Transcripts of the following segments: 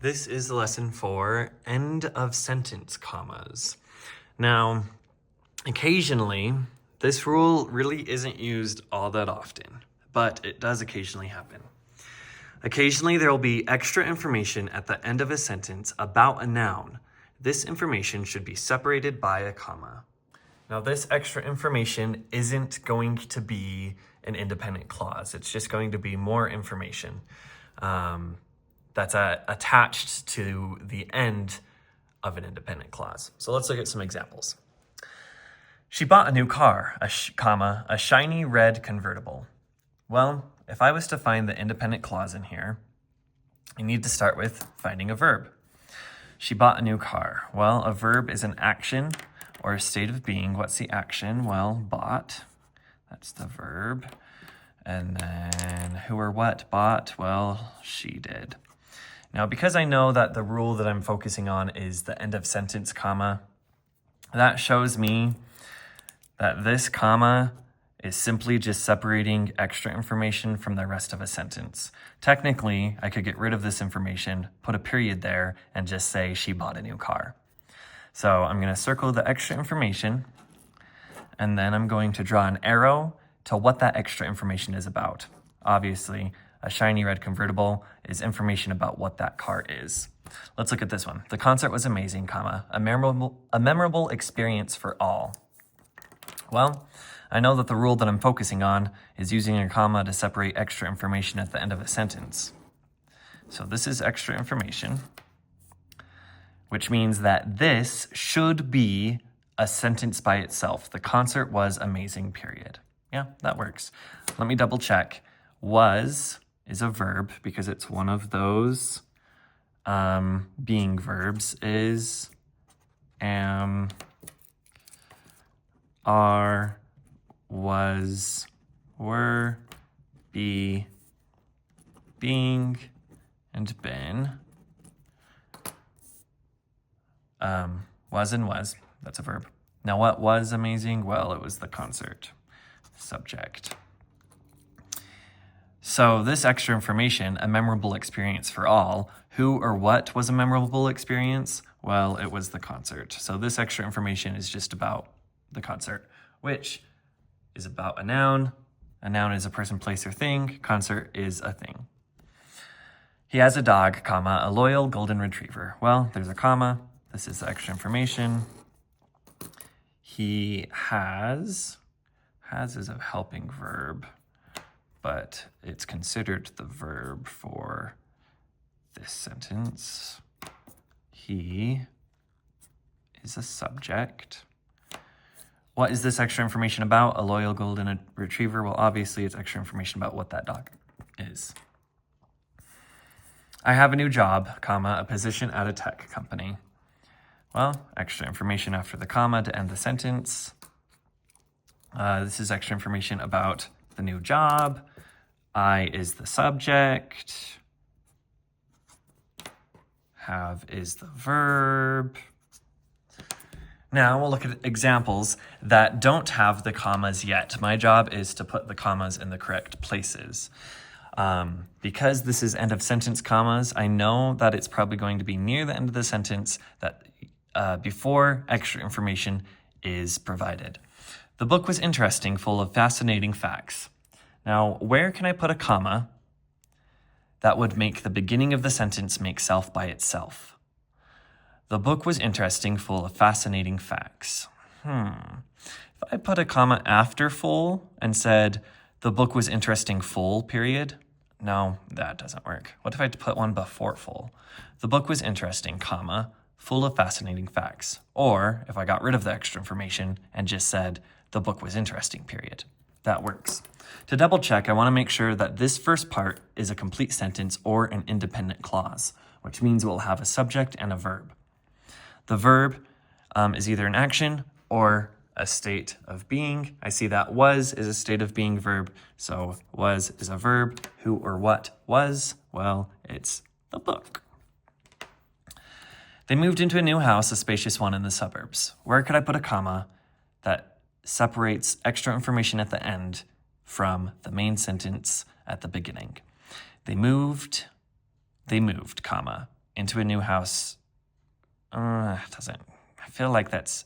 This is lesson 4, end of sentence commas. Now, occasionally, this rule really isn't used all that often, but it does occasionally happen. Occasionally, there will be extra information at the end of a sentence about a noun. This information should be separated by a comma. Now, this extra information isn't going to be an independent clause. It's just going to be more information that's attached to the end of an independent clause. So let's look at some examples. She bought a new car, a shiny red convertible. Well, if I was to find the independent clause in here, I need to start with finding a verb. She bought a new car. Well, a verb is an action or a state of being. What's the action? Well, bought. That's the verb. And then who or what bought? Well, she did. Now, because I know that the rule that I'm focusing on is the end of sentence comma, that shows me that this comma is simply just separating extra information from the rest of a sentence. Technically, I could get rid of this information, put a period there, and just say she bought a new car. So I'm going to circle the extra information, and then I'm going to draw an arrow to what that extra information is about. Obviously, a shiny red convertible is information about what that car is. Let's look at this one. The concert was amazing, comma, a memorable experience for all. Well, I know that the rule that I'm focusing on is using a comma to separate extra information at the end of a sentence. So this is extra information, which means that this should be a sentence by itself. The concert was amazing, period. Yeah, that works. Let me double check. Was is a verb because it's one of those being verbs. Is, am, are, was, were, be, being, and been. Was and was, that's a verb. Now what was amazing? Well, it was the concert. Subject. So this extra information, a memorable experience for all, who or what was a memorable experience? Well, it was the concert. So this extra information is just about the concert, which is about a noun. A noun is a person, place, or thing. Concert is a thing. He has a dog, comma, a loyal golden retriever. Well, there's a comma. This is the extra information. He has is a helping verb, but it's considered the verb for this sentence. He is a subject. What is this extra information about? A loyal golden retriever. Well, obviously it's extra information about what that dog is. I have a new job, comma, a position at a tech company. Well, extra information after the comma to end the sentence. This is extra information about the new job. I is the subject. Have is the verb. Now we'll look at examples that don't have the commas yet. My job is to put the commas in the correct places. Because this is end of sentence commas, I know that it's probably going to be near the end of the sentence that before extra information is provided. The book was interesting, full of fascinating facts. Now, where can I put a comma that would make the beginning of the sentence make self by itself? The book was interesting, full of fascinating facts. If I put a comma after full and said, the book was interesting, full, period. No, that doesn't work. What if I put one before full? The book was interesting, comma, full of fascinating facts. Or if I got rid of the extra information and just said, the book was interesting, period. That works. To double check, I want to make sure that this first part is a complete sentence or an independent clause, which means it will have a subject and a verb. The verb is either an action or a state of being. I see that was is a state of being verb, so was is a verb. Who or what was? Well, it's the book. They moved into a new house, a spacious one in the suburbs. Where could I put a comma that separates extra information at the end from the main sentence at the beginning? They moved, comma, into a new house. I feel like that's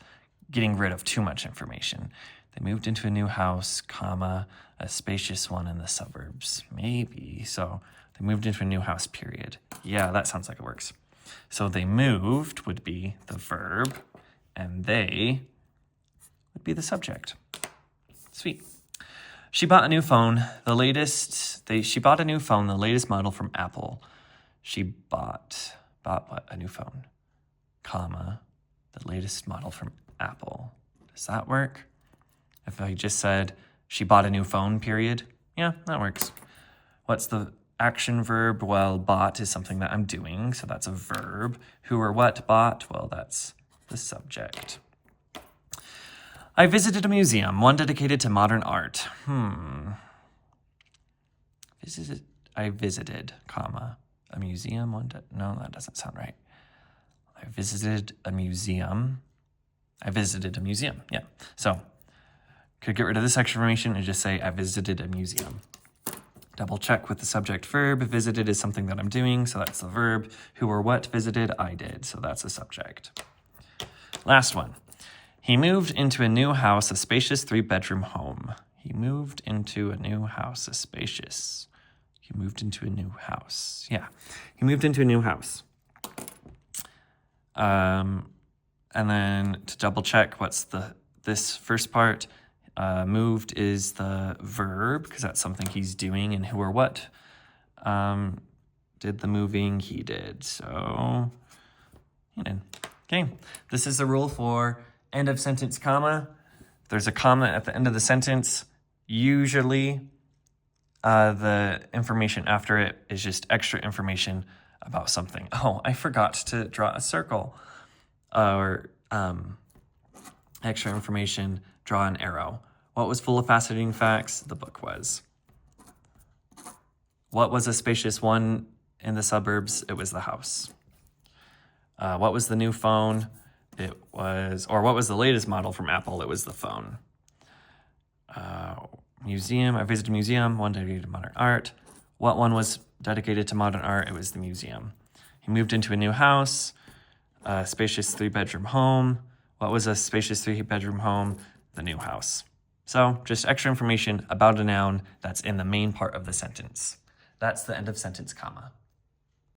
getting rid of too much information. They moved into a new house, comma, a spacious one in the suburbs. Maybe. So they moved into a new house, period. Yeah, that sounds like it works. So they moved would be the verb, and they would be the subject. Sweet. She bought a new phone, she bought a new phone, the latest model from Apple. She bought what? A new phone, comma, the latest model from Apple. Does that work? If I just said she bought a new phone, period. Yeah, that works. What's the action verb? Well, bought is something that I'm doing, so that's a verb. Who or what bought? Well, that's the subject. I visited a museum, one dedicated to modern art. I visited, comma, a museum, no, that doesn't sound right. I visited a museum, yeah. So, could get rid of this extra information and just say, I visited a museum. Double check with the subject verb. Visited is something that I'm doing, so that's the verb. Who or what visited? I did, so that's a subject. Last one. He moved into a new house, a spacious 3-bedroom home. He moved into a new house, a spacious. He moved into a new house. Yeah, he moved into a new house. And then to double check, what's this first part? Moved is the verb, because that's something he's doing, and who or what did the moving? He did. So, he did. Okay, this is the rule for end of sentence, comma. If there's a comma at the end of the sentence, usually the information after it is just extra information about something. Oh, I forgot to draw a circle. Or extra information, draw an arrow. What was full of fascinating facts? The book was. What was a spacious one in the suburbs? It was the house. What was the new phone? What was the latest model from Apple? It was the phone. Museum, I visited a museum, one dedicated to modern art. What one was dedicated to modern art? It was the museum. He moved into a new house, a spacious 3-bedroom home. What was a spacious 3-bedroom home? The new house. So just extra information about a noun that's in the main part of the sentence. That's the end of sentence, comma.